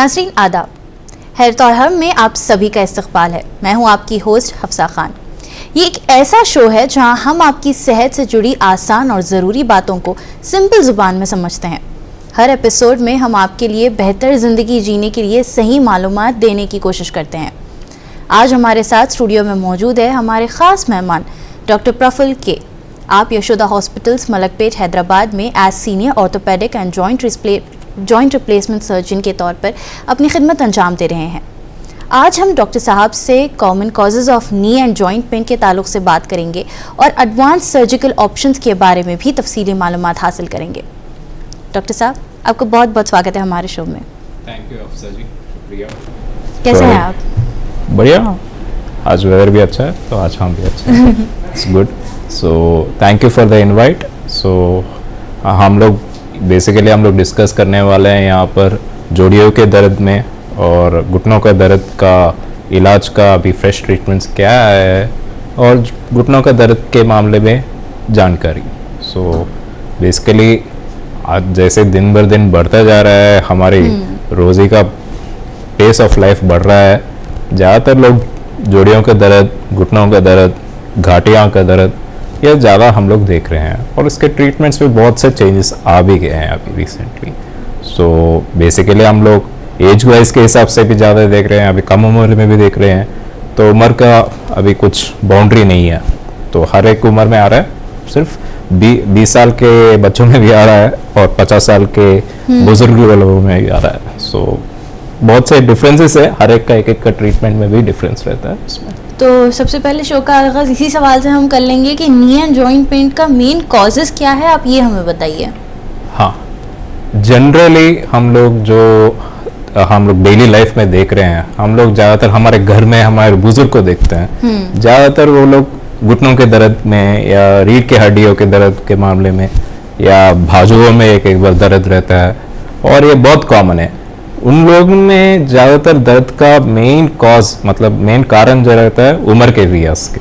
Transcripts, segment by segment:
नाज़रीन आदाब, हैरत और हर्म में आप सभी का इस्तकबाल है। मैं हूं आपकी होस्ट हफ्सा खान। ये एक ऐसा शो है जहां हम आपकी सेहत से जुड़ी आसान और ज़रूरी बातों को सिंपल ज़ुबान में समझते हैं। हर एपिसोड में हम आपके लिए बेहतर ज़िंदगी जीने के लिए सही मालूमात देने की कोशिश करते हैं। आज हमारे साथ स्टूडियो में मौजूद है हमारे ख़ास मेहमान डॉक्टर प्रफुल्ल के। आप यशोदा हॉस्पिटल्स मलकपेट हैदराबाद में as senior orthopaedic and joint replacement surgeon के तौर पर अपनी खिदमत अंजाम दे रहे हैं। आज हम डॉक्टर साहब से common causes of knee and joint pen के ताल्लुक से बात करेंगे और एडवांस सर्जिकल ऑप्शंस के बारे में भी तफसीली मालूमात हासिल करेंगे। डॉक्टर साहब, आपका बहुत बहुत स्वागत है हमारे शो में। थैंक यू अफसा जी, शुक्रिया। कैसे हैं आप? बढ़िया, आज वेदर भी अच्छा है तो आज हम भी अच्छा है। It's good, so thank you for the invite. So हम लोग डिस्कस करने वाले हैं यहाँ पर जोड़ियों के दर्द में और घुटनों का दर्द का इलाज का अभी फ्रेश ट्रीटमेंट्स क्या है और घुटनों का दर्द के मामले में जानकारी। सो बेसिकली आज जैसे दिन भर दिन बढ़ता जा रहा है, हमारी रोज़ी का पेस ऑफ लाइफ बढ़ रहा है। ज़्यादातर लोग जोड़ियों का दर्द, घुटनों का दर्द, घाटियाँ का दर्द ये ज़्यादा हम लोग देख रहे हैं और इसके ट्रीटमेंट्स में बहुत से चेंजेस आ भी गए हैं अभी रिसेंटली। सो बेसिकली हम लोग एज वाइज के हिसाब से भी ज़्यादा देख रहे हैं, अभी कम उम्र में भी देख रहे हैं। तो उम्र का अभी कुछ बाउंड्री नहीं है, तो हर एक उम्र में आ रहा है। सिर्फ 20 साल के बच्चों में भी आ रहा है और 50 साल के बुजुर्ग लोगों में भी आ रहा है। सो बहुत से डिफरेंसेस है, हर एक का ट्रीटमेंट में भी डिफरेंस रहता है इसमें। तो सबसे पहले शो का आगाज़ इसी सवाल से हम कर लेंगे कि नी एंड जॉइंट पेन का मेन कॉजेज़ क्या है, आप ये हमें बताइए। हाँ, जनरली हम लोग डेली लाइफ में देख रहे हैं, हम लोग ज़्यादातर हमारे घर में हमारे बुजुर्ग को देखते हैं। ज़्यादातर वो लोग घुटनों के दर्द में या रीढ़ के हड्डियों के दर्द के मामले में या बाजुओं में एक बार दर्द रहता है और ये बहुत कॉमन है। उन लोगों में ज़्यादातर दर्द का मेन कॉज मतलब मेन कारण जो रहता है उम्र के रियाज के।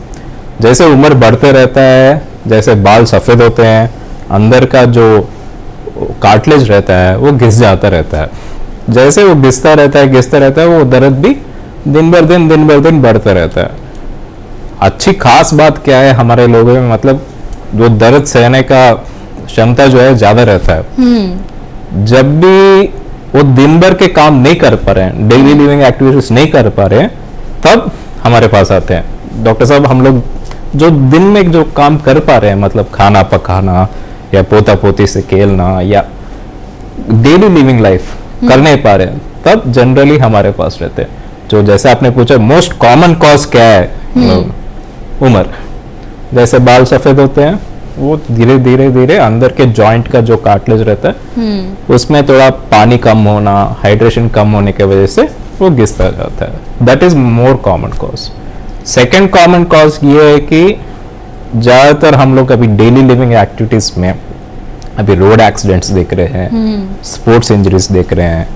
जैसे उम्र बढ़ते रहता है, जैसे बाल सफ़ेद होते हैं, अंदर का जो कार्टिलेज रहता है वो घिस जाता रहता है। जैसे वो घिसता रहता है वो दर्द भी दिन भर दिन बढ़ता रहता है। अच्छी खास बात क्या है हमारे लोगों में, मतलब जो दर्द सहने का क्षमता जो है ज़्यादा रहता है। जब भी वो दिन भर के काम नहीं कर पा रहे हैं, डेली लिविंग एक्टिविटीज नहीं कर पा रहे हैं, तब हमारे पास आते हैं डॉक्टर साहब। हम लोग जो दिन में जो काम कर पा रहे हैं, मतलब खाना पकाना या पोता पोती से खेलना या डेली लिविंग लाइफ कर नहीं पा रहे हैं, तब जनरली हमारे पास रहते हैं। जो जैसे आपने पूछा मोस्ट कॉमन कॉज क्या है, उम्र। जैसे बाल सफेद होते हैं, वो धीरे धीरे अंदर के जॉइंट का जो कार्टिलेज रहता है उसमें थोड़ा पानी कम होना, हाइड्रेशन कम होने की वजह से वो घिसता जाता है। That is more common cause. Second common cause ये है कि ज़्यादातर हम लोग अभी डेली लिविंग एक्टिविटीज में अभी रोड एक्सीडेंट्स देख रहे हैं, स्पोर्ट्स इंजरीज देख रहे हैं।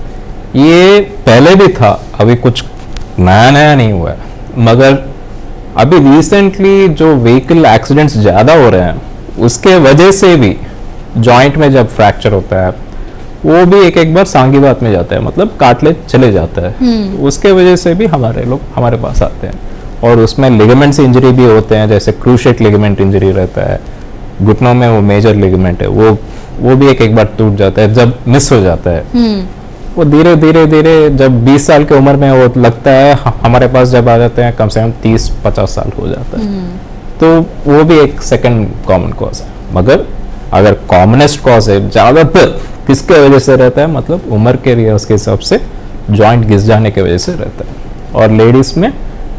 ये पहले भी था, अभी कुछ नया नहीं हुआ है, मगर अभी रिसेंटली जो व्हीकल एक्सीडेंट्स ज़्यादा हो रहे हैं उसके वजह से भी जॉइंट में जब फ्रैक्चर होता है वो भी एक बार सांगीवात में जाता है, मतलब कार्टिलेज चले जाता है। उसके वजह से भी हमारे पास आते हैं और उसमें लिगामेंट्स इंजरी भी होते हैं। जैसे क्रूशिएट लिगामेंट इंजरी रहता है, घुटनों में वो मेजर लिगामेंट है, वो भी एक बार टूट जाता है जब मिस हो जाता है। वो धीरे धीरे जब 20 साल की उम्र में वो लगता है, हमारे पास जब आ जाते हैं कम से कम 30-50 साल हो जाता है। तो वो भी एक सेकंड कॉमन कॉज है। मगर अगर कॉमनेस्ट कॉज है ज़्यादातर किसके वजह से रहता है, मतलब उम्र के रियाज के हिसाब से जॉइंट घिस जाने की वजह से रहता है। और लेडीज में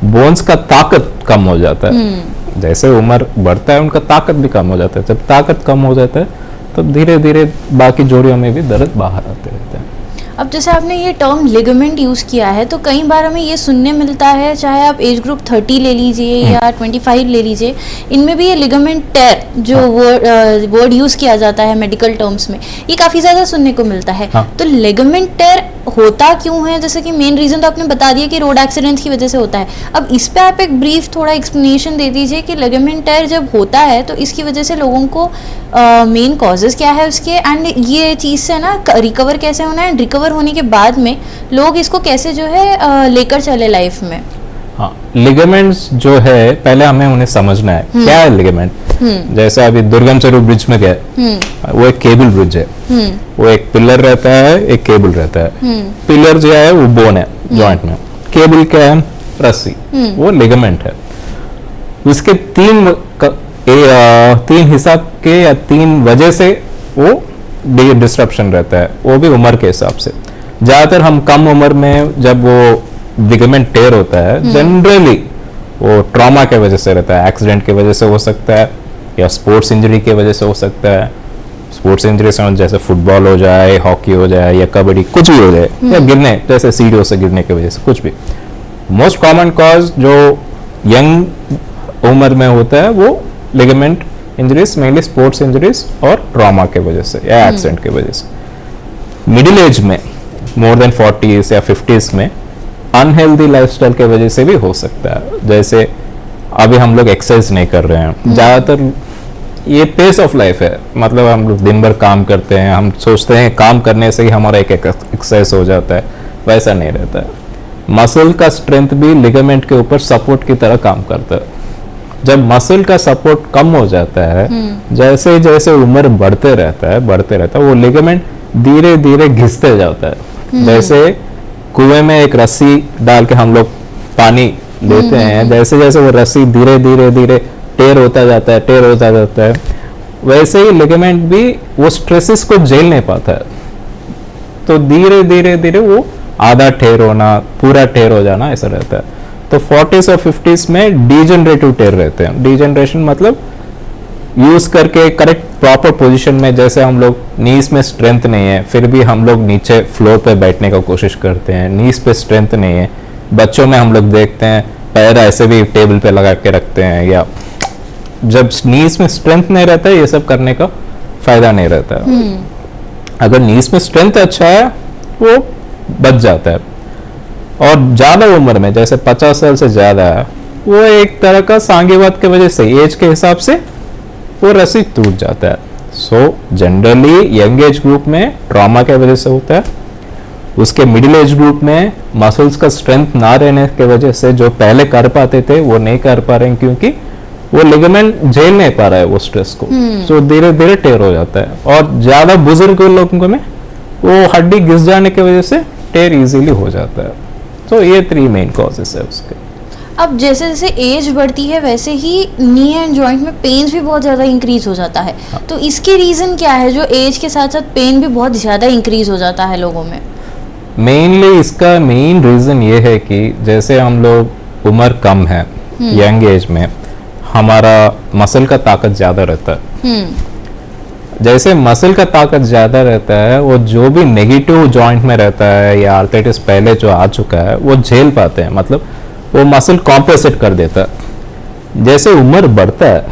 बोन्स का ताकत कम हो जाता है। जैसे उम्र बढ़ता है उनका ताकत भी कम हो जाता है। जब ताकत कम हो जाता है तब धीरे धीरे बाकी जोड़ियों में भी दर्द बाहर आते रहते हैं। अब जैसे आपने ये टर्म लिगामेंट यूज़ किया है, तो कई बार हमें ये सुनने मिलता है, चाहे आप एज ग्रुप 30 ले लीजिए या 25 ले लीजिए, इनमें भी ये लिगामेंट टेयर जो वर्ड यूज़ किया जाता है मेडिकल टर्म्स में, ये काफ़ी ज़्यादा सुनने को मिलता है। तो लिगामेंट टेयर होता क्यों है? जैसे कि मेन रीज़न तो आपने बता दिया कि रोड एक्सीडेंट्स की वजह से होता है। अब इस पर आप एक ब्रीफ थोड़ा एक्सप्लेनेशन दे दीजिए कि लिगामेंट टेयर जब होता है तो इसकी वजह से लोगों को मेन कॉजेज़ क्या है उसके, एंड ये चीज़ से ना रिकवर कैसे होना है, रिकवर रिकवर होने के बाद में लोग इसको कैसे जो है लेकर चले लाइफ में? हाँ, लिगामेंट्स जो है पहले हमें उन्हें समझना है क्या है लिगामेंट। जैसे अभी दुर्गम स्वरूप ब्रिज में गए, वो एक केबल ब्रिज है, वो एक पिलर रहता है, एक केबल रहता है। पिलर जो है वो बोन है जॉइंट में, केबल क्या है, रस्सी, वो लिगामेंट है। उसके तीन हिसाब के या 3 वजह से वो डिस्ट्रप्शन रहता है, वो भी उम्र के हिसाब से। ज्यादातर हम कम उम्र में जब वो लिगामेंट टेयर होता है, जनरली वो ट्रॉमा के वजह से रहता है, एक्सीडेंट की वजह से हो सकता है या स्पोर्ट्स इंजरी की वजह से हो सकता है। स्पोर्ट्स इंजरी से जैसे फुटबॉल हो जाए, हॉकी हो जाए या कबड्डी, कुछ भी हो जाए, या गिरने जैसे सीढ़ियों से गिरने की वजह से, कुछ भी। मोस्ट कॉमन कॉज जो यंग उम्र में होता है वो ligament injuries, mainly sports injuries और ट्रॉमा के वजह से या एक्सीडेंट की वजह से। मिडिल एज में मोर देन 40s या 50s में अनहेल्दी लाइफस्टाइल के वजह से भी हो सकता है। जैसे अभी हम लोग एक्सरसाइज नहीं कर रहे हैं, ज़्यादातर ये पेस ऑफ लाइफ है, मतलब हम लोग दिन भर काम करते हैं, हम सोचते हैं काम करने से ही हमारा एक एक्सरसाइज हो जाता है, वैसा नहीं रहता है। मसल का स्ट्रेंथ भी लिगामेंट के ऊपर सपोर्ट की तरह काम करता है। जब मसल का सपोर्ट कम हो जाता है, जैसे जैसे उम्र बढ़ते रहता है, वो लिगामेंट धीरे धीरे घिसते जाता है। जैसे कुएं में एक रस्सी डाल के हम लोग पानी लेते हैं, जैसे जैसे वो रस्सी धीरे धीरे धीरे टेयर होता जाता है, वैसे ही लिगामेंट भी वो स्ट्रेसेस को झेल नहीं पाता है, तो धीरे धीरे धीरे वो आधा टेयर होना, पूरा टेयर हो जाना, ऐसा रहता है। तो 40s और 50s में डीजनरेटिव टेयर रहते हैं। डीजनरेशन मतलब यूज करके करेक्ट प्रॉपर पोजीशन में, जैसे हम लोग नीज में स्ट्रेंथ नहीं है, फिर भी हम लोग नीचे फ्लोर पे बैठने का कोशिश करते हैं, नीज पे स्ट्रेंथ नहीं है। बच्चों में हम लोग देखते हैं पैर ऐसे भी टेबल पे लगा के रखते हैं, या जब नीज में स्ट्रेंथ नहीं रहता है, ये सब करने का फायदा नहीं रहता है। अगर नीज में स्ट्रेंथ अच्छा है वो बच जाता है। और ज्यादा उम्र में जैसे 50 साल से ज्यादा है, वो एक तरह का सांघिकवाद की वजह से, एज के हिसाब से वो रस्सी टूट जाता है। So generally young age group में ट्रॉमा की वजह से होता है। उसके मिडिल एज ग्रुप में मसल्स का स्ट्रेंथ ना रहने की वजह से जो पहले कर पाते थे वो नहीं कर पा रहे हैं, क्योंकि वो लिगामेंट झेल नहीं पा रहा है वो स्ट्रेस को। सो धीरे धीरे टेयर हो जाता है। और ज्यादा बुजुर्ग लोगों में वो हड्डी घिस जाने की वजह से टेयर इजीली हो जाता है। तो ये 3 मेन कॉजेस है उसके। अब जैसे जैसे एज बढ़ती है वैसे ही नी एंड जॉइंट में पेन्स भी बहुत ज़्यादा इंक्रीज हो जाता है। तो इसके रीज़न क्या है जो एज के साथ साथ पेन भी बहुत ज़्यादा इंक्रीज हो जाता है लोगों में? मेनली इसका मेन रीज़न ये है कि जैसे हम लोग उम्र कम है, यंग एज में हमारा मसल का ताकत ज़्यादा रहता है। जैसे मसल का ताकत ज़्यादा रहता है, वो जो भी नेगेटिव जॉइंट में रहता है या आर्थराइटिस पहले जो आ चुका है वो झेल पाते हैं, मतलब वो मसल कॉम्पेंसेट कर देता है। जैसे उम्र बढ़ता है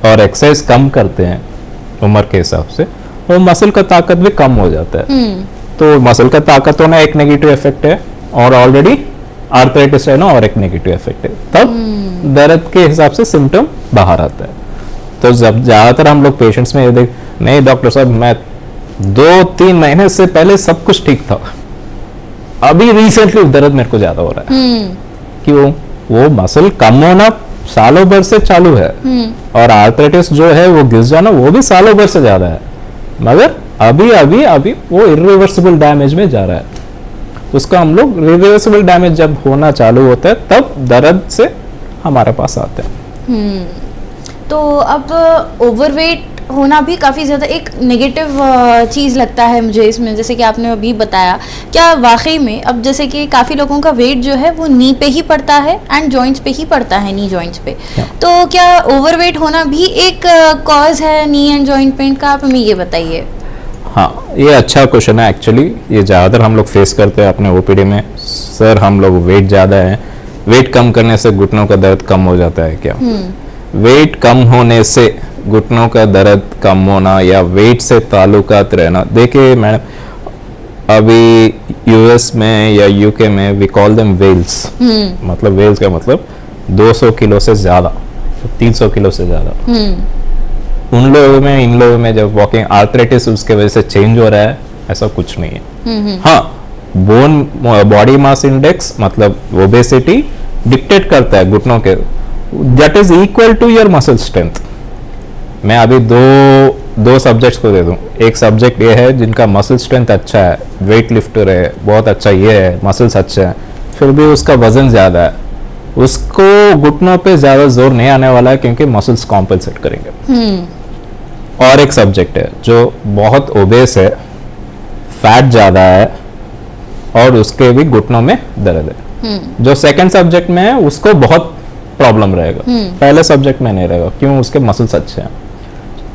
और एक्सरसाइज कम करते हैं उम्र के हिसाब से, वो मसल का ताकत भी कम हो जाता है। तो मसल का ताकत होना एक नेगेटिव इफेक्ट है, और ऑलरेडी आर्थराइटिस रहना और एक नेगेटिव इफेक्ट है। तब दर्द के हिसाब से सिम्टम बाहर आता है। तो जब ज्यादातर हम लोग पेशेंट्स में ये देख, नहीं डॉक्टर साहब मैं 2-3 महीने से पहले सब कुछ ठीक था, अभी रिसेंटली दर्द मेरे को ज्यादा हो रहा है। क्यों? वो मसल कम होना सालों भर से चालू है, और आर्थराइटिस जो है वो घिस जाना वो भी सालों भर से ज्यादा है, मगर अभी अभी अभी वो इरिवर्सिबल डैमेज में जा रहा है। उसका हम लोग रिवर्सिबल डैमेज जब होना चालू होता है तब दर्द से हमारे पास आते हैं। तो अब ओवरवेट होना भी काफ़ी ज़्यादा एक नेगेटिव चीज़ लगता है मुझे इसमें, जैसे कि आपने अभी बताया। क्या वाकई में अब जैसे कि काफ़ी लोगों का वेट जो है वो नी पे ही पड़ता है एंड जॉइंट्स पे ही पड़ता है, नी जॉइंट्स पे, तो क्या ओवरवेट होना भी एक कॉज है नी एंड जॉइंट पेन का? आप हमें ये बताइए। हाँ, ये अच्छा क्वेश्चन है एक्चुअली। ये ज़्यादातर हम लोग फेस करते हैं अपने ओपीडी में, सर हम लोग वेट ज़्यादा है, वेट कम करने से घुटनों का दर्द कम हो जाता है क्या? वेट कम होने से घुटनों का दर्द कम होना या वेट से ताल्लुकात रहना, देखिए मैडम अभी यूएस में या यूके में वी कॉल देम वेल्स। मतलब वेल्स का मतलब 200 किलो से ज़्यादा, 300 किलो से ज़्यादा। उन लोगों में, इन लोगों में जब वॉकिंग आर्थराइटिस उसके वजह से चेंज हो रहा है, ऐसा कुछ नहीं है। हाँ, बोन बॉडी मास इंडेक्स मतलब ओबेसिटी डिक्टेट करता है घुटनों के, that is equal to your muscle strength. मैं अभी दो सब्जेक्ट्स को दे दूं। एक सब्जेक्ट ये है जिनका मसल स्ट्रेंथ अच्छा है, वेट लिफ्टर है, बहुत अच्छा ये है, मसल्स अच्छा है, फिर भी उसका वजन ज़्यादा है, उसको घुटनों पे ज़्यादा जोर नहीं आने वाला है क्योंकि मसल्स कॉम्पनसेट करेंगे। और एक सब्जेक्ट है जो बहुत ओबेस है, फैट ज़्यादा है और उसके भी घुटनों में दर्द है। जो सेकंड सब्जेक्ट में है उसको बहुत प्रॉब्लम रहेगा, पहले सब्जेक्ट में नहीं रहेगा, क्यों? उसके मसल्स अच्छे हैं।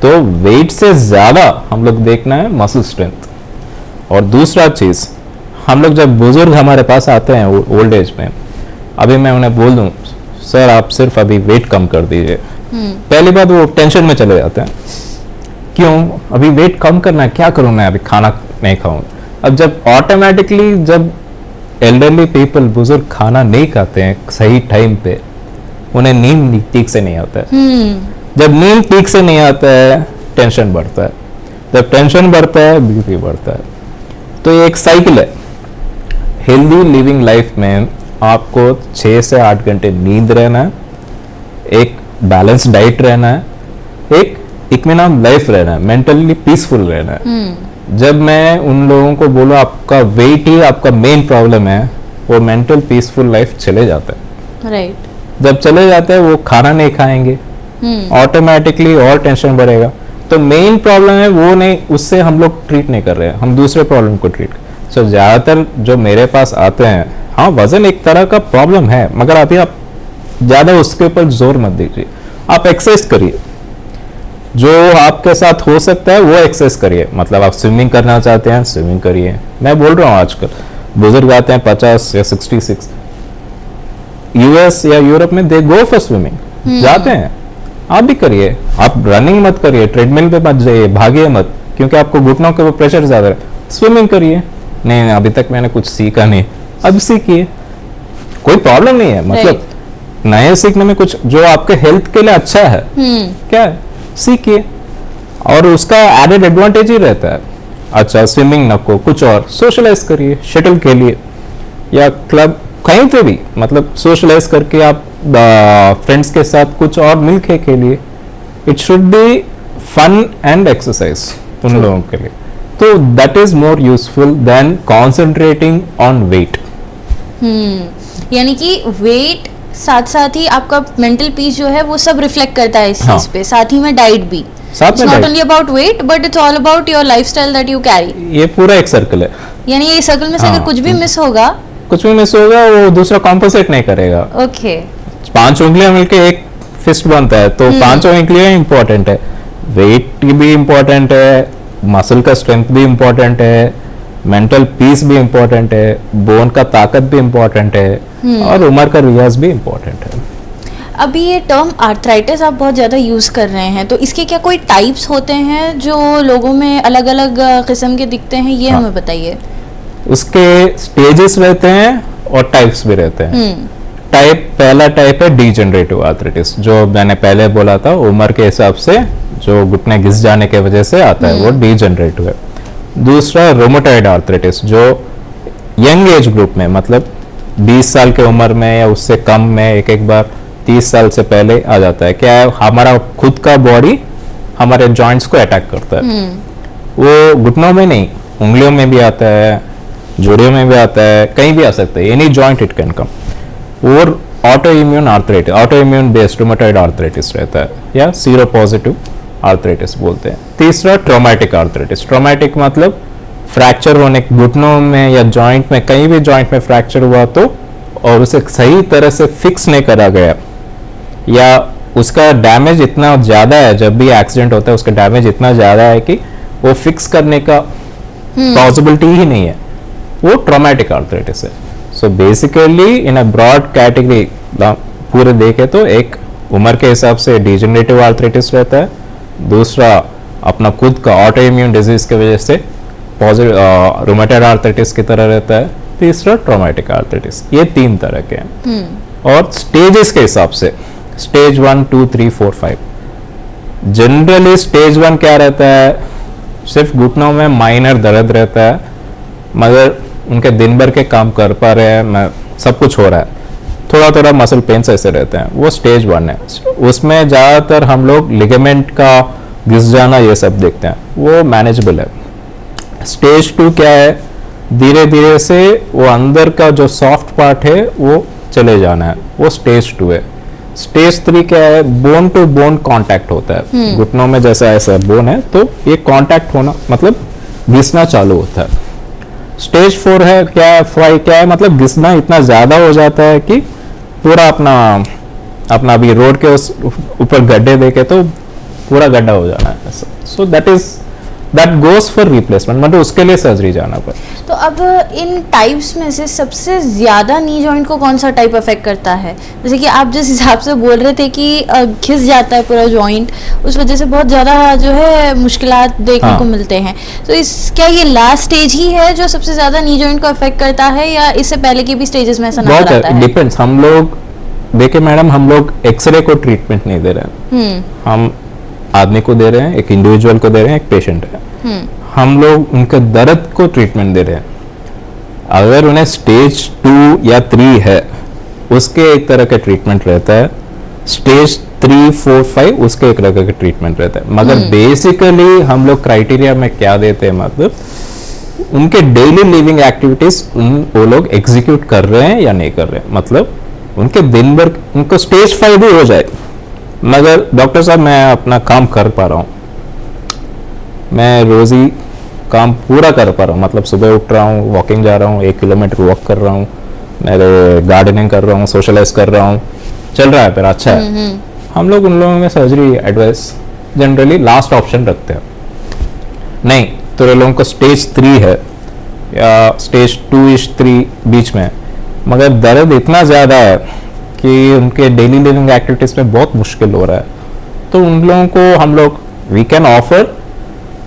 तो वेट से ज्यादा हम लोग देखना है मसल स्ट्रेंथ। और दूसरा चीज, हम लोग जब बुजुर्ग हमारे पास आते हैं ओल्ड एज में, अभी मैं उन्हें बोल दूं सर आप सिर्फ अभी वेट कम कर दीजिए, पहली बात वो टेंशन में चले जाते हैं, क्यों? अभी वेट कम करना है, क्या करूं मैं, अभी खाना नहीं खाऊं। अब जब ऑटोमेटिकली जब एल्डरली पीपल बुजुर्ग खाना नहीं खाते हैं सही टाइम पे, उन्हें नींद ठीक से नहीं आता है। जब नींद ठीक से नहीं आता है टेंशन बढ़ता है, जब टेंशन बढ़ता है बीपी बढ़ता है। तो ये एक साइकिल है। हेल्दी लिविंग लाइफ में आपको 6 से 8 घंटे नींद रहना है, एक बैलेंस डाइट रहना है, एक इत्मीनान लाइफ रहना है, मेंटली पीसफुल रहना है। जब मैं उन लोगों को बोलूं आपका वेट ही आपका मेन प्रॉब्लम है, वो मेंटल पीसफुल लाइफ चले जाता है। राइट। जब चले जाते हैं वो खाना नहीं खाएंगे, ऑटोमेटिकली और टेंशन बढ़ेगा। तो मेन प्रॉब्लम है वो नहीं, उससे हम लोग ट्रीट नहीं कर रहे हैं, हम दूसरे प्रॉब्लम को ट्रीट। सो ज्यादातर जो मेरे पास आते हैं, हाँ वजन एक तरह का प्रॉब्लम है, मगर अभी आप ज्यादा उसके ऊपर जोर मत दीजिए, आप एक्सरसाइज करिए, जो आपके साथ हो सकता है वो एक्सरसाइज करिए। मतलब आप स्विमिंग करना चाहते हैं स्विमिंग करिए। मैं बोल रहा हूँ आजकल बुजुर्ग आते हैं 50 या 66, यूएस या यूरोप में दे गो फॉर स्विमिंग, जाते हैं, आप भी करिए। आप रनिंग मत करिए, ट्रेडमिल पे मत जाइए, भागिए मत, क्योंकि आपको घुटनों के ऊपर प्रेशर ज्यादा है। स्विमिंग करिए। नहीं अभी तक मैंने कुछ सीखा नहीं, अब सीखिए, कोई प्रॉब्लम नहीं है। मतलब नए सीखने में कुछ जो आपके हेल्थ के लिए अच्छा है, क्या है, सीखिए, और उसका एडेड एडवांटेज ही रहता है। अच्छा स्विमिंग न को कुछ और सोशलाइज करिए, शटल खेलिए या क्लब कहीं पे भी, मतलब सोशलाइज करके आप फ्रेंड्स के साथ कुछ और मिलके खेलिए। It should be fun and exercise उन लोगों के लिए। तो that is more useful than concentrating on weight. यानी कि वेट साथ साथ ही आपका मेंटल पीस जो है वो सब रिफ्लेक्ट करता है इस चीज पे, साथ ही में डाइट भी। It's not only about weight, but it's all about your lifestyle that you carry. ये पूरा एक सर्कल है। यानी ये सर्कल में से अगर कुछ भी मिस होगा, वो दूसरा कॉम्पनसेट नहीं करेगा। ओके। 5 उंगलियां मिलके एक फिस्ट बनता है, तो 5 उंगलियां इंपॉर्टेंट है, वेट भी इंपॉर्टेंट है, मसल का स्ट्रेंथ भी इंपॉर्टेंट है, मेंटल पीस भी इंपॉर्टेंट है, बोन का ताकत भी इंपॉर्टेंट है, और उम्र का रियाज भी इंपॉर्टेंट है। अभी ये टर्म आर्थराइटिस आप बहुत ज़्यादा यूज़ कर रहे हैं, तो इसके क्या कोई टाइप्स होते हैं जो लोगों में अलग अलग किस्म के दिखते हैं, ये हमें बताइए। उसके स्टेजेस रहते हैं और टाइप्स भी रहते हैं। पहला टाइप है डीजेनरेटिव आर्थराइटिस, जो मैंने पहले बोला था, उम्र के हिसाब से जो घुटने घिस जाने की वजह से आता है, वो डीजेनरेटिव है। दूसरा रोमेटॉइड आर्थराइटिस, जो यंग एज ग्रुप में, मतलब 20 साल की उम्र में या उससे कम में, एक बार 30 साल से पहले आ जाता है। क्या है, हमारा खुद का बॉडी हमारे जॉइंट्स को अटैक करता है। वो घुटनों में नहीं, उंगलियों में भी आता है, जोड़ियों में भी आता है, कहीं भी आ सकता है, any joint it can come. और auto immune arthritis, auto immune based rheumatoid arthritis रहता है, या सीरो पॉजिटिव आर्थराइटिस बोलते हैं। तीसरा ट्रॉमेटिक आर्थराइटिस। ट्रॉमेटिक मतलब फ्रैक्चर होने, घुटनों में या जॉइंट में, कहीं भी जॉइंट में फ्रैक्चर हुआ तो, और उसे सही तरह से फिक्स नहीं करा गया, या उसका डैमेज इतना ज़्यादा है, जब भी एक्सीडेंट होता है उसका डैमेज इतना ज़्यादा है कि वो फिक्स करने का पॉसिबिलिटी ही नहीं है, वो ट्रॉमेटिक आर्थराइटिस है। So basically in a broad category पूरे देखे तो, एक उम्र के हिसाब से डिजेनरेटिव आर्थराइटिस रहता है, दूसरा अपना खुद का ऑटो इम्यून डिजीज की वजह से रोमेटॉइड आर्थराइटिस की तरह रहता है, तीसरा ट्रॉमेटिक आर्थराइटिस। ये 3 तरह के हैं। और स्टेजेस के हिसाब से स्टेज 1, 2, 3, 4, 5। जनरली स्टेज 1 क्या रहता है, सिर्फ घुटनों में माइनर दर्द रहता है, मगर उनके दिन भर के काम कर पा रहे हैं, मैं सब कुछ हो रहा है, थोड़ा थोड़ा मसल पेन्स ऐसे रहते हैं, वो स्टेज 1 है। उसमें ज़्यादातर हम लोग लिगामेंट का घिस जाना ये सब देखते हैं, वो मैनेजेबल है। स्टेज 2 क्या है, धीरे धीरे से वो अंदर का जो सॉफ्ट पार्ट है वो चले जाना है, वो स्टेज 2 है। स्टेज 3 क्या है, बोन टू बोन कांटेक्ट होता है, घुटनों में जैसा ऐसा बोन है तो ये कांटेक्ट होना मतलब घिसना चालू होता है। स्टेज 4 है क्या है, 5 क्या है, मतलब घिसना इतना ज्यादा हो जाता है कि पूरा अपना अभी रोड के उस ऊपर गड्ढे देखे तो पूरा गड्ढा हो जाना है। So that goes for replacement, मतलब उसके लिए सर्जरी जाना पड़े। तो अब इन टाइप्स में से सबसे ज़्यादा नी जॉइंट को कौन सा टाइप अफेक्ट करता है? जैसे कि आप जिस हिसाब से बोल रहे थे कि घिस जाता है पूरा जॉइंट, उस वजह से बहुत ज़्यादा जो है मुश्किलात देखने को मिलते हैं। तो क्या ये लास्ट स्टेज ही है जो सबसे ज़्यादा नी जॉइंट को अफेक्ट करता है, या इससे पहले के भी स्टेजेस में ऐसा नजर आता है? डिपेंड्स। हम लोग देखिए मैडम, हम लोग एक्सरे को ट्रीटमेंट नहीं दे रहे हैं, हम आदमी को दे रहे हैं, एक इंडिविजुअल को दे रहे हैं, एक पेशेंट है, हम लोग उनके दर्द को ट्रीटमेंट दे रहे हैं। अगर उन्हें स्टेज 2 या 3 है उसके एक तरह का ट्रीटमेंट रहता है, स्टेज 3, 4, 5 उसके एक तरह का ट्रीटमेंट रहता है। मगर बेसिकली हम लोग क्राइटेरिया में क्या देते हैं, मतलब उनके डेली लिविंग एक्टिविटीज वो लोग एग्जीक्यूट कर रहे हैं या नहीं कर रहे हैं, मतलब उनके दिन भर उनको स्टेज 5 भी हो जाए मगर डॉक्टर साहब मैं अपना काम कर पा रहा हूँ, मैं रोज ही काम पूरा कर पा रहा हूँ, मतलब सुबह उठ रहा हूँ, वॉकिंग जा रहा हूँ, 1 किलोमीटर वॉक कर रहा हूँ, मेरे गार्डनिंग कर रहा हूँ, सोशलाइज कर रहा हूँ, चल रहा है फिर अच्छा है। हम लोग उन लोगों में surgery advice generally last option रखते हैं। नहीं तो लोगों को स्टेज 3 है या स्टेज 2-3 बीच में, मगर दर्द इतना ज़्यादा है कि उनके डेली लिविंग एक्टिविटीज़ में बहुत मुश्किल हो रहा है, तो उन लोगों को हम लोग we can offer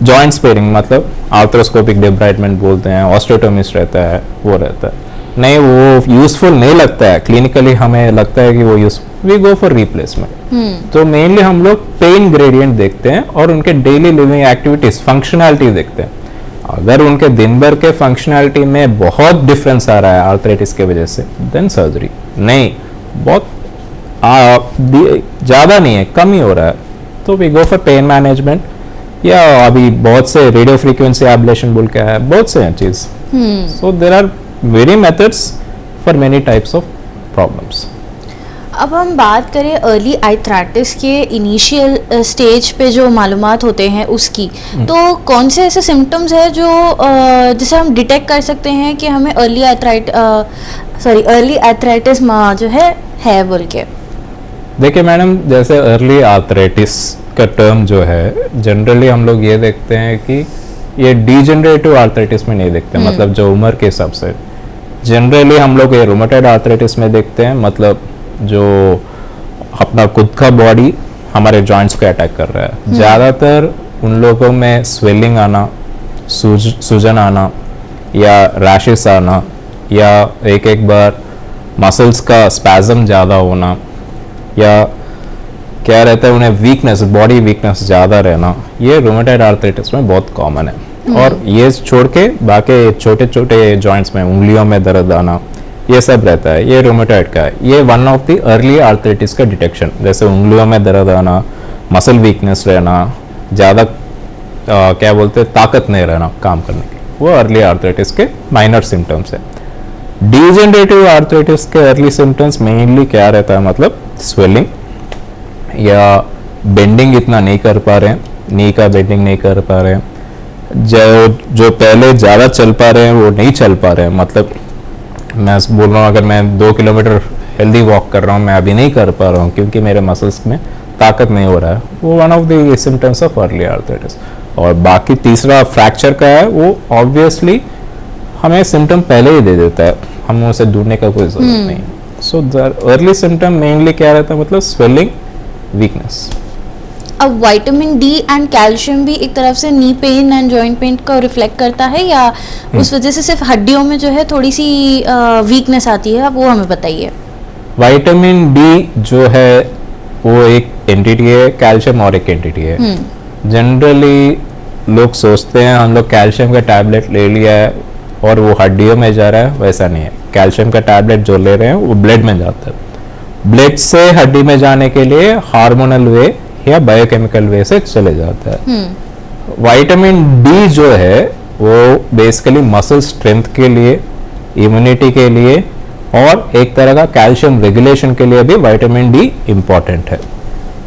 joint sparing, मतलब आर्थ्रोस्कोपिक डिब्राइडमेंट बोलते हैं, ऑस्टियोटोमिस्ट रहता है, वो रहता है। नहीं वो यूजफुल नहीं लगता है क्लिनिकली, हमें लगता है कि वो वी गो फॉर रिप्लेसमेंट। तो मेनली हम लोग पेन ग्रेडियंट देखते हैं और उनके डेली लिविंग एक्टिविटीज फंक्शनैलिटी देखते हैं। अगर उनके दिन भर के फंक्शनैलिटी में बहुत डिफरेंस आ रहा है आर्थराइटिस के वजह से, देन सर्जरी। नहीं बहुत ज़्यादा नहीं है, कम ही हो रहा है, तो we go for pain management, या अभी बहुत से रेडियो फ्रीक्वेंसी एब्लेशन बोल के है, बहुत से हैं चीज़। So there are very methods for many types of problems. अब हम बात करें अर्ली आर्थराइटिस के इनिशियल स्टेज पे जो मालूमात होते हैं उसकी, तो कौन से ऐसे सिम्टम्स हैं जो जिसे हम डिटेक्ट कर सकते हैं कि हमें अर्ली आर्थराइटिस जो है बोल के? देखिए मैडम, जैसे अर्ली आर्थराइटिस का टर्म जो है जनरली हम लोग ये देखते हैं कि ये डीजेनरेटिव आर्थराइटिस में नहीं देखते, मतलब जो उम्र के हिसाब से जनरली हम लोग ये रूमेटॉइड आर्थराइटिस में देखते हैं, मतलब जो अपना खुद का बॉडी हमारे जॉइंट्स को अटैक कर रहा है। ज़्यादातर उन लोगों में स्वेलिंग आना, सूजन आना या रैशेस आना, या एक बार मसल्स का स्पैज़म ज़्यादा होना, या क्या रहता है उन्हें वीकनेस, बॉडी वीकनेस ज़्यादा रहना, ये रूमेटॉइड आर्थराइटिस में बहुत कॉमन है। और ये छोड़ के बाकी छोटे छोटे जॉइंट्स में उंगलियों में दर्द आना, ये सब रहता है, ये रूमेटॉइड का है। ये one of the early arthritis का डिटेक्शन, जैसे उंगलियों में दर्द आना, मसल वीकनेस रहना, ज़्यादा क्या बोलते हैं ताकत नहीं रहना काम करने की, वो अर्ली आर्थराइटिस के माइनर सिम्टम्स है। डीजेनरेटिव आर्थराइटिस के अर्ली सिम्टम्स मेनली क्या रहता है, मतलब स्वेलिंग या बेंडिंग इतना नहीं कर पा रहे हैं, नी का बेंडिंग नहीं कर पा रहे हैं, जो पहले ज़्यादा चल पा रहे हैं वो नहीं चल पा रहे हैं, मतलब मैं बोल रहा हूँ अगर मैं 2 किलोमीटर हेल्दी वॉक कर रहा हूँ, मैं अभी नहीं कर पा रहा हूँ क्योंकि मेरे मसल्स में ताकत नहीं हो रहा है, वो one of the symptoms of early arthritis. और बाकी तीसरा फ्रैक्चर का है, वो ऑब्वियसली हमें सिम्टम पहले ही दे देता है, हम उसे ढूंढने का कोई जरूरत नहीं। So the early symptom mainly क्या रहता है, मतलब स्वेलिंग, वीकनेस। अब विटामिन डी एंड कैल्शियम भी एक तरफ से नी पेन एंड जॉइंट पेन को रिफ्लेक्ट करता है, या उस वजह से सिर्फ हड्डियों में जो है थोड़ी सी वीकनेस आती है, वो हमें बताइए। विटामिन डी जो है वो एक एंटिटी है, कैल्शियम और एक एंटिटी है। जनरली लोग सोचते हैं हम लोग कैल्शियम का टैबलेट ले लिया है और वो हड्डियों में जा रहा है, वैसा नहीं है। कैल्शियम का टैबलेट जो ले रहे हैं वो ब्लड में जाता है, ब्लड से हड्डी में जाने के लिए हार्मोनल वे या बायोकेमिकल वे से चले जाता है। विटामिन डी जो है वो बेसिकली मसल स्ट्रेंथ के लिए, इम्यूनिटी के लिए और एक तरह का कैल्शियम रेगुलेशन के लिए भी विटामिन डी इंपॉर्टेंट है।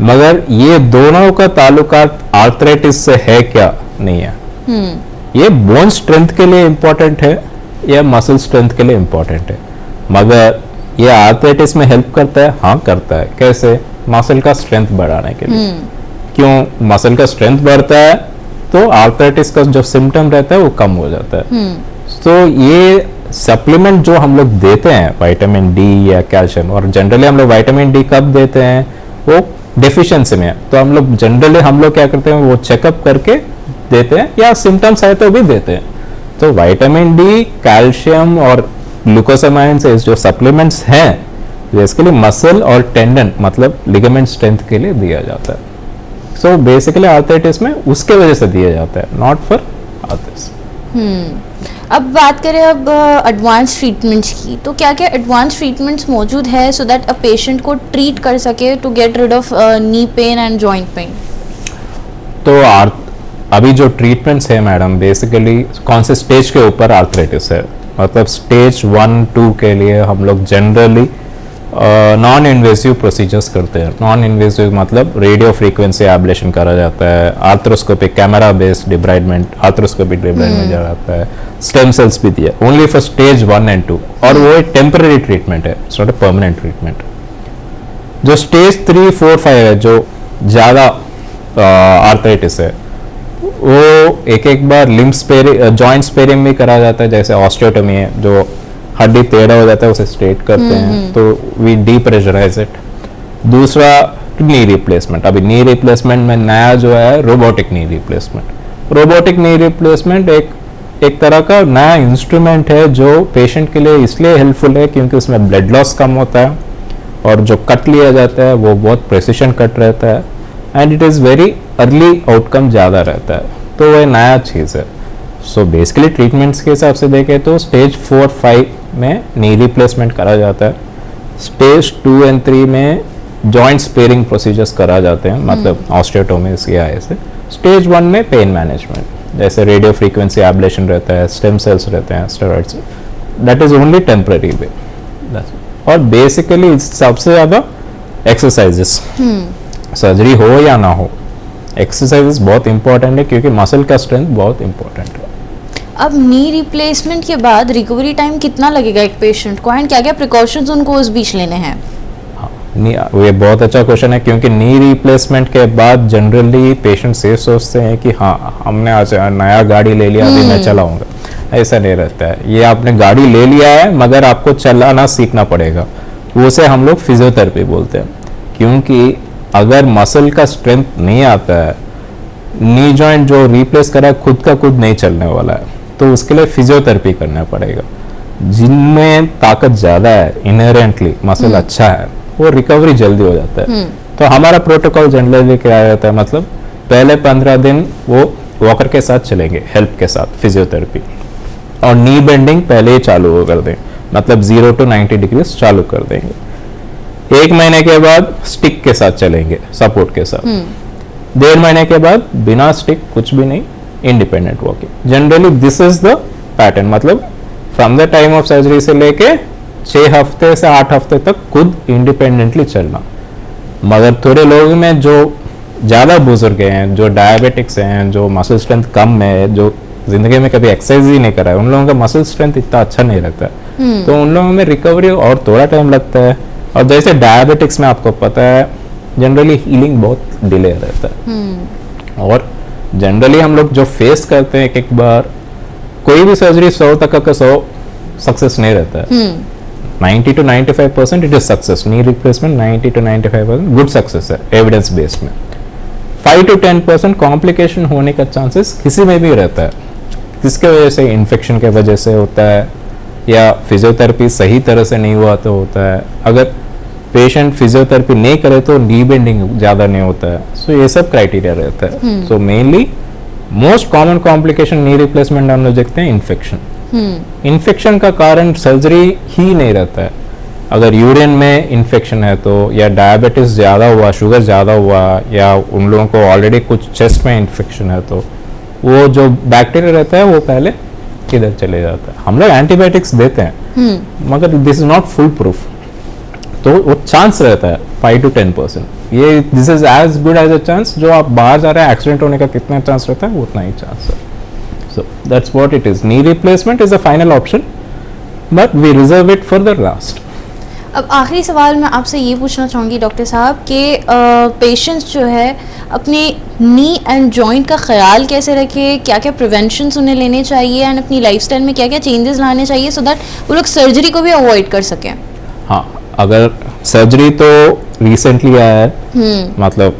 मगर ये दोनों का ताल्लुकात आर्थराइटिस से है क्या? नहीं है। ये बोन स्ट्रेंथ के लिए इंपॉर्टेंट है या मसल स्ट्रेंथ के लिए इंपॉर्टेंट है, मगर ये आर्थराइटिस में हेल्प करता है? हाँ करता है। कैसे? मसल का स्ट्रेंथ बढ़ाने के लिए। क्यों? मसल का स्ट्रेंथ बढ़ता है तो आर्थराइटिस का जो सिम्टम रहता है वो कम हो जाता है। तो ये सप्लीमेंट जो हम लोग देते हैं विटामिन डी या कैल्शियम, और जनरली हम लोग विटामिन डी कब देते हैं? वो डेफिशिएंसी में है, तो हम लोग जनरली क्या करते हैं वो चेकअप करके देते हैं या सिम्टम्स आए तो भी देते हैं। तो विटामिन डी, कैल्शियम और ग्लूकोसामाइन्स जो सप्लीमेंट्स हैं बेसिकली मसल और टेंडन मतलब लिगामेंट स्ट्रेंथ के लिए दिया जाता है। सो बेसिकली आर्थराइटिस में उसके वजह से दिया जाता है, नॉट फॉर आर्थराइटिस। अब बात करें अब एडवांस ट्रीटमेंट्स की, तो क्या क्या एडवांस ट्रीटमेंट्स मौजूद है सो दैट अ पेशेंट को ट्रीट कर सके to get rid of knee pain and joint pain? तो अभी जो ट्रीटमेंट्स है मैडम बेसिकली कौन से स्टेज के ऊपर आर्थराइटिस है, मतलब स्टेज 1, 2 के लिए हम लोग जनरली नॉन इन्वेसिव प्रोसीजर्स करते हैं। नॉन इन्वेसिव मतलब रेडियो फ्रीक्वेंसी एब्लेशन करा जाता है, arthroscopic camera based debridement, arthroscopic debridement जाता है, स्टेम सेल्स भी दिया ओनली फॉर स्टेज 1 and 2, और वो एक टेम्पररी ट्रीटमेंट है, it's not a permanent treatment. जो स्टेज 3, 4, 5 है, जो ज़्यादा आर्थराइटिस है, वो एक बार लिम्ब स्पेयरिंग, जॉइंट स्पेयरिंग भी करा जाता है, जैसे ऑस्टियोटोमी है, जो हड्डी टेढ़ा हो जाता है उसे स्ट्रेट करते हैं, तो वी डीप्रेशराइज इट। दूसरा नी रिप्लेसमेंट, अभी नी रिप्लेसमेंट में नया जो है robotic knee replacement. Robotic knee replacement एक तरह का नया इंस्ट्रूमेंट है जो पेशेंट के लिए इसलिए हेल्पफुल है क्योंकि उसमें ब्लड लॉस कम होता है और जो कट लिया जाता है वो बहुत प्रिसिशन कट रहता है and it is very early outcome ज़्यादा रहता है, तो वह नया चीज़ है। सो बेसिकली ट्रीटमेंट्स के हिसाब से देखें तो स्टेज 4, 5 में नी रिप्लेसमेंट करा जाता है, स्टेज 2 and 3 में जॉइंट स्पेयरिंग प्रोसीजर्स करा जाते हैं, मतलब ऑस्टियोटोमीज या ऐसे। स्टेज 1 में पेन मैनेजमेंट, जैसे रेडियो फ्रीक्वेंसी एब्लेशन रहता है, स्टेम सेल्स रहते हैं, steroids, that is only temporary way. और बेसिकली सबसे ज़्यादा एक्सरसाइजेस, सर्जरी हो या ना हो, एक्सरसाइजेस बहुत इंपॉर्टेंट है क्योंकि मसल का स्ट्रेंथ बहुत इंपॉर्टेंट है। अब नी रिप्लेसमेंट के बाद रिकवरी टाइम कितना लगेगा एक पेशेंट को, एंड क्या क्या प्रिकॉशंस उनको उस बीच लेने हैं? ये बहुत अच्छा क्वेश्चन है क्योंकि नी रिप्लेसमेंट के बाद जनरली पेशेंट्स ये सोचते हैं कि हाँ हमने आज नया गाड़ी ले लिया, अभी मैं चलाऊंगा। ऐसा नहीं रहता है, ये आपने गाड़ी ले लिया है मगर आपको चलाना सीखना पड़ेगा, उसे हम लोग फिजियोथेरेपी बोलते हैं। क्योंकि अगर मसल का स्ट्रेंथ नहीं आता है, नी जॉइंट जो रिप्लेस करा है खुद का खुद नहीं चलने वाला है, तो उसके लिए फिजियोथेरेपी करना पड़ेगा। जिनमें ताकत ज़्यादा है, इनहेरेंटली मसल अच्छा है, वो रिकवरी जल्दी हो जाता है। तो हमारा प्रोटोकॉल जनरली क्या रहता है, मतलब पहले 15 दिन वो वॉकर के साथ चलेंगे, हेल्प के साथ फिजियोथेरेपी, और नी बेंडिंग पहले ही चालू कर दें, मतलब 0 to 90 डिग्रीज चालू कर देंगे। 1 महीने के बाद स्टिक के साथ चलेंगे, सपोर्ट के साथ। 1.5 महीने के बाद बिना स्टिक कुछ भी नहीं, independent walking. Generally this is the pattern, मतलब from the time of surgery से लेके 6 हफ्ते से 8 हफ्ते तक खुद इंडिपेंडेंटली चलना। मगर थोड़े लोगों में जो ज़्यादा बुजुर्ग हैं, जो डायबिटिक्स हैं, जो मसल स्ट्रेंथ कम है, जो जिंदगी में कभी एक्सरसाइज ही नहीं करा है, उन लोगों का मसल स्ट्रेंथ इतना अच्छा नहीं रहता है, तो उन लोगों में रिकवरी और थोड़ा टाइम लगता है। और जैसे डायबिटिक्स में आपको पता है जनरली हीलिंग बहुत डिले रहता है, और जनरली हम लोग जो फेस करते हैं एक बार कोई भी सर्जरी 100 तक का 100 सक्सेस नहीं रहता है। 90 to 95% it is success, knee replacement 90 to 95% good success है एविडेंस बेस्ड में। 5 to 10% कॉम्प्लिकेशन होने का चांसेस किसी में भी रहता है, किसके वजह से, इन्फेक्शन के वजह से होता है या फिजियोथेरेपी सही तरह से नहीं हुआ तो होता है। अगर पेशेंट फिजियोथेरेपी नहीं करे तो नी बेंडिंग ज़्यादा नहीं होता है। सो ये सब क्राइटेरिया रहता है। So mainly most common complication knee replacement हम लोग देखते हैं इन्फेक्शन। इन्फेक्शन का कारण सर्जरी ही नहीं रहता है। अगर यूरिन में इन्फेक्शन है तो, या डायबिटीज ज़्यादा हुआ, शुगर ज़्यादा हुआ, या उन लोगों को ऑलरेडी कुछ चेस्ट में इन्फेक्शन है तो वो जो बैक्टीरिया रहता है वो पहले इधर चले जाता है। हम लोग एंटीबायोटिक्स देते हैं मगर this is not full proof, तो वो चांस रहता है 5 to 10%। ये this is as good as a chance. जो आप बाहर जा रहे हैं एक्सीडेंट होने का कितना चांस रहता है उतना ही चांस है। So that's what it is. Knee replacement is a final option but we reserve it for the last. अब आखिरी सवाल मैं आपसे ये पूछना चाहूँगी डॉक्टर साहब कि पेशेंट्स जो है अपने नी एंड जॉइंट का ख्याल कैसे रखें, क्या क्या प्रिवेंशंस उन्हें लेने चाहिए एंड अपनी लाइफस्टाइल में क्या क्या चेंजेस लाने चाहिए सो दैट वो लोग सर्जरी को भी अवॉइड कर सकें। हाँ, अगर सर्जरी तो रिसेंटली आया है, मतलब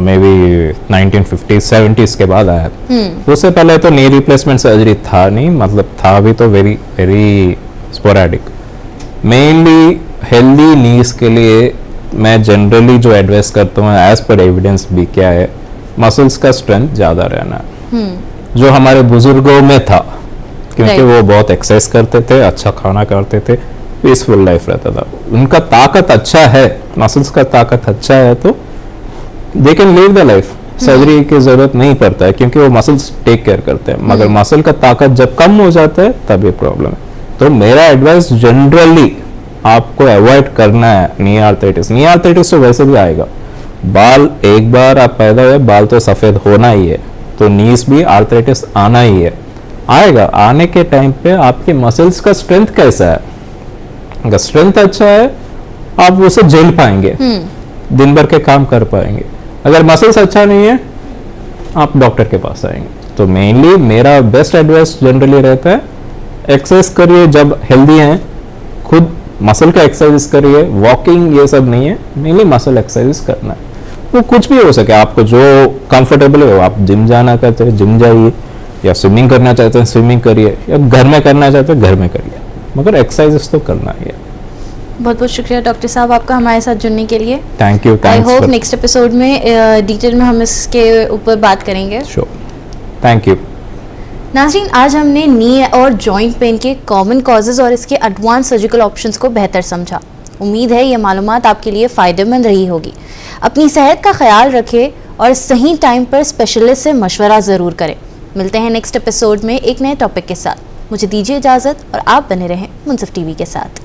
मे बी 1950s-70s के बाद आया है। उससे पहले तो नी रिप्लेसमेंट सर्जरी था नहीं, मतलब था भी तो very very sporadic. Mainly healthy knees के लिए मैं जनरली जो एडवाइस करता हूँ एज पर एविडेंस भी क्या है, मसल्स का स्ट्रेंथ ज़्यादा रहना है, जो हमारे बुजुर्गों में था, क्योंकि वो बहुत एक्सरसाइज करते थे, अच्छा खाना करते थे, पीसफुल लाइफ रहता था। उनका ताकत अच्छा है, मसल्स का ताकत अच्छा है तो they can live the life. Surgery की जरूरत नहीं पड़ता है क्योंकि वो मसल्स टेक केयर करते हैं। मगर मसल का ताकत जब कम हो जाता है तब ये प्रॉब्लम है। तो मेरा एडवाइस जनरली आपको अवॉइड करना है नी आर्थराइटिस। नी आर्थराइटिस तो वैसे भी आएगा, बाल एक बार आप पैदा हुए बाल तो सफेद होना ही है, तो नीज भी आर्थराइटिस आना ही है, आएगा। आने के टाइम पे आपके मसल्स का स्ट्रेंथ कैसा है, अगर स्ट्रेंथ अच्छा है आप उसे झेल पाएंगे, दिन भर के काम कर पाएंगे। अगर मसल्स अच्छा नहीं है आप डॉक्टर के पास आएंगे। तो मेनली मेरा बेस्ट एडवाइस जनरली रहता है एक्सरसाइज करिए जब हेल्दी हैं, खुद मसल का एक्सरसाइज करिए, वॉकिंग ये सब नहीं है, मेनली मसल एक्सरसाइज करना है। वो कुछ भी हो सके, आपको जो कंफर्टेबल है, आप जिम जाना चाहते हैं जिम जाइए, या स्विमिंग करना चाहते हैं स्विमिंग करिए, या घर में करना चाहते हैं घर में करिए, मगर एक्सरसाइज तो करना ही है। बहुत बहुत शुक्रिया डॉक्टर साहब आपका हमारे साथ जुड़ने के लिए। Thank you. I hope next episode में डिटेल में हम इसके ऊपर बात करेंगे। Sure, thank you. नाज़रीन, आज हमने नी और जॉइंट पेन के कॉमन कॉजेज़ और इसके एडवांस सर्जिकल ऑप्शंस को बेहतर समझा। उम्मीद है ये मालूमात आपके लिए फ़ायदेमंद रही होगी। अपनी सेहत का ख्याल रखें और सही टाइम पर स्पेशलिस्ट से मशवरा ज़रूर करें। मिलते हैं नेक्स्ट एपिसोड में एक नए टॉपिक के साथ। मुझे दीजिए इजाज़त और आप बने रहें मुंसिफ टीवी के साथ।